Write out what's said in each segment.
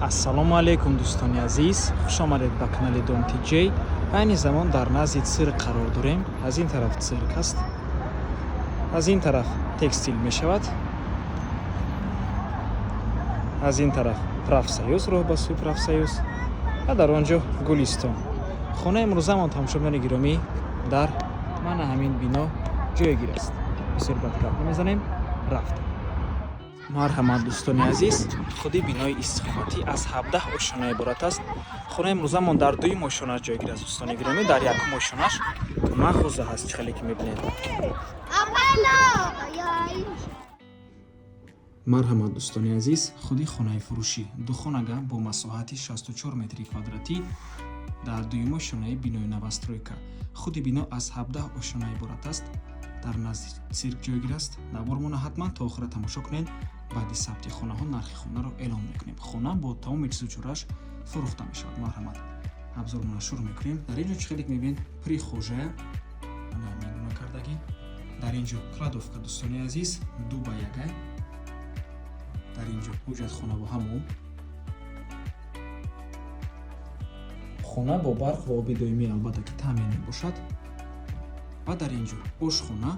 ассалому алайкум дӯстони азиз, хуш омадед ба канали Домти Ҷей. Айни замон дар назди цирк қарор дорем. Аз ин тараф цирк аст, аз ин тараф текстил мешавад, аз ин тараф профсоюз, роҳ ба сӯи профсоюз ва дар он ҷо гулистон. хонаи имрӯзамон тамошобинони гиромӣ дар мана ҳамин бино ҷойгир аст. бисёр бад гап намезанем, рафтем. марҳамат дӯстони азиз, худи бинои истиқоматӣ аз 17 ошона иборат аст. хонаи имрӯзамон дар дуюм ошонаш ҷойгир аст дӯстони гиромӣ. Дар якум ошонаш махӯза ҳаст, чӣ хеле ки мебинед. марҳамат дӯстони азиз, худи хонаи фурӯшӣ духонага бо масоҳати 64 метри квадратӣ дар дуюм ошонаи бинои новостройка. худи бино аз 17 ошона иборат аст. дар назди цирк ҷойгир аст. навормона ҳатман то охира тамошо кунед. баъди сабти хонаҳо нархи хонаро эълон мекунем. хона бо тамоми чизу чораш фурӯхта мешавад. марҳамат, абзормона шурӯъ мекунем. дар ин ҷо чӣ хеле ки мебинед прихожая мегуна кардагӣ. дар ин ҷо кладовка дӯстони азиз 2x1. дар ин ҷо ҳуҷҷатхона бо ҳамон. хона бо барқ ва оби доимӣ албатта ки таъмин мебошад. ва дар ин ҷо ошхона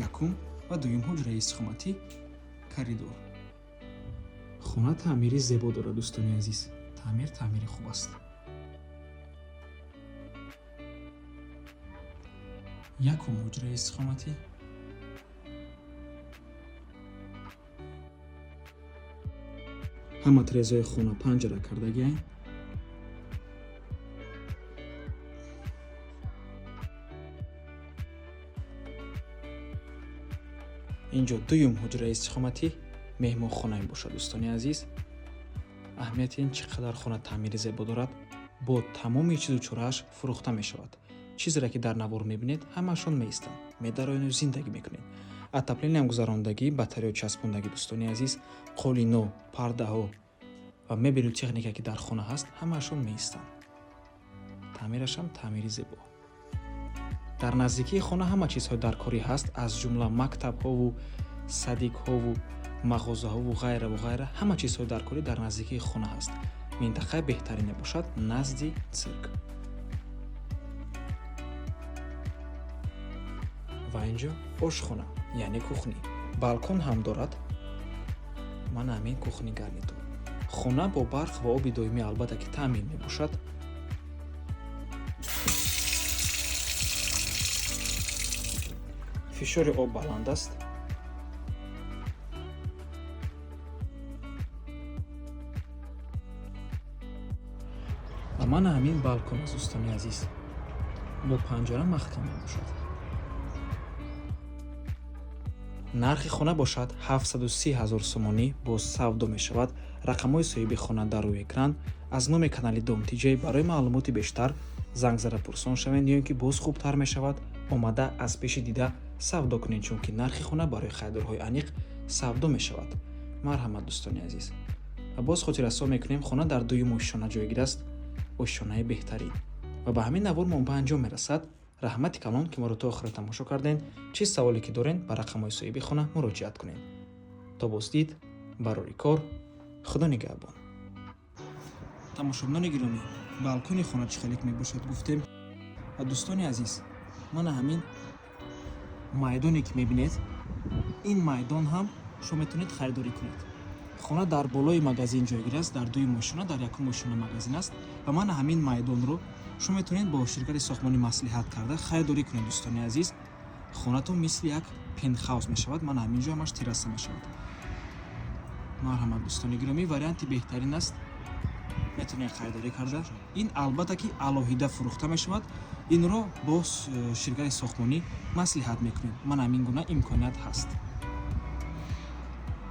якум ва дуюм ҳуҷраи истиқоматӣ коридор. хона таъмири зебо дорад дӯстони азиз. таъмири хуб аст. якум ҳуҷраи истиқоматӣ. ҳама тирезаҳои хона панҷара кардагианд. инҷо дуюм ҳуҷраи истиқоматӣ меҳмонхона мебошад дӯстони азиз. аҳамияти ин чӣ қадар хона таъмири зебо дорад, бо тамоми чизу чорааш фурӯхта мешавад. чизеро ки дар навор мебинед ҳамаашон меистанд, медарояну зиндагӣ мекунед. отоплениям гузарондагӣ, батареё часпондагӣ дӯстони азиз, қолино, пардаҳо ва мебелу техника ки дар хона ҳаст ҳамаашон меистанд. таъмирашам таъмири зебо. дар наздикии хона ҳама чизҳои даркорӣ ҳаст, аз ҷумла мактабҳову садикҳову мағозаҳову ғайра ҳама чизҳои даркорӣ дар наздикии хона ҳаст. минтақаи беҳтарине бошад назди цирк. ва ин ҷо ошхона, яъне кухни. балкон ҳам дорад. мана ҳамин кухни гарнитур. хона бо барқ ва оби доимӣ албатта ки таъмин мебошад. фишори об баланд аст. ва мана ҳамин балкон аст дӯстони азиз. бо панҷара маҳкам мебошад. нархи хона бошад 730 000 сомонӣ боз савдо мешавад. рақамҳои соҳиби хона дар рӯи экран. аз номи канали Домти Ҷей барои маълумоти бештар занг зада пурсон шавед, ё ин ки боз хубтар мешавад омада аз пеши дида савдо кунед, чунки нархи хона барои харидорҳои аниқ савдо мешавад. марҳамат дӯстони азиз. ва боз хотиррасон мекунем, хона дар дуюм ошона ҷойгир аст, ошонаи беҳтарин. ва ба ҳамин навор мон ба анҷом мерасад. раҳмати калон ки моро то охира тамошо карден. чӣ саволе ки дорен ба рақамҳои соҳиби хона муроҷиат кунед. то боздид, барори кор, худо нигаҳбон. тамошобинони гиромӣ, балкони хона чӣ хеле ки мебошад гуфтем. ва дӯстони азиз, мана ҳамин майдоне ки мебинед, ин майдон ҳам шумо метавонед харидорӣ кунед. хона дар болои магазин ҷойгир аст, дар дуюм ошона, дар якум ошона магазин аст. ва мана ҳамин майдонро шумо метавонед бо ширкати сохтмонӣ маслиҳат карда харидорӣ кунед дӯстони азиз. хонатон мисли як пентхаус мешавад. мана ҳамин ҷо ҳамаш терраса мешавад. марҳамат дӯстони гиромӣ, варианти беҳтарин аст. метавонед харидорӣ карда. ин албатта ки алоҳида фурӯхта мешавад. инро бо ширкати сохтмонӣ маслиҳат мекунед. мана ҳамин гуна имконият ҳаст.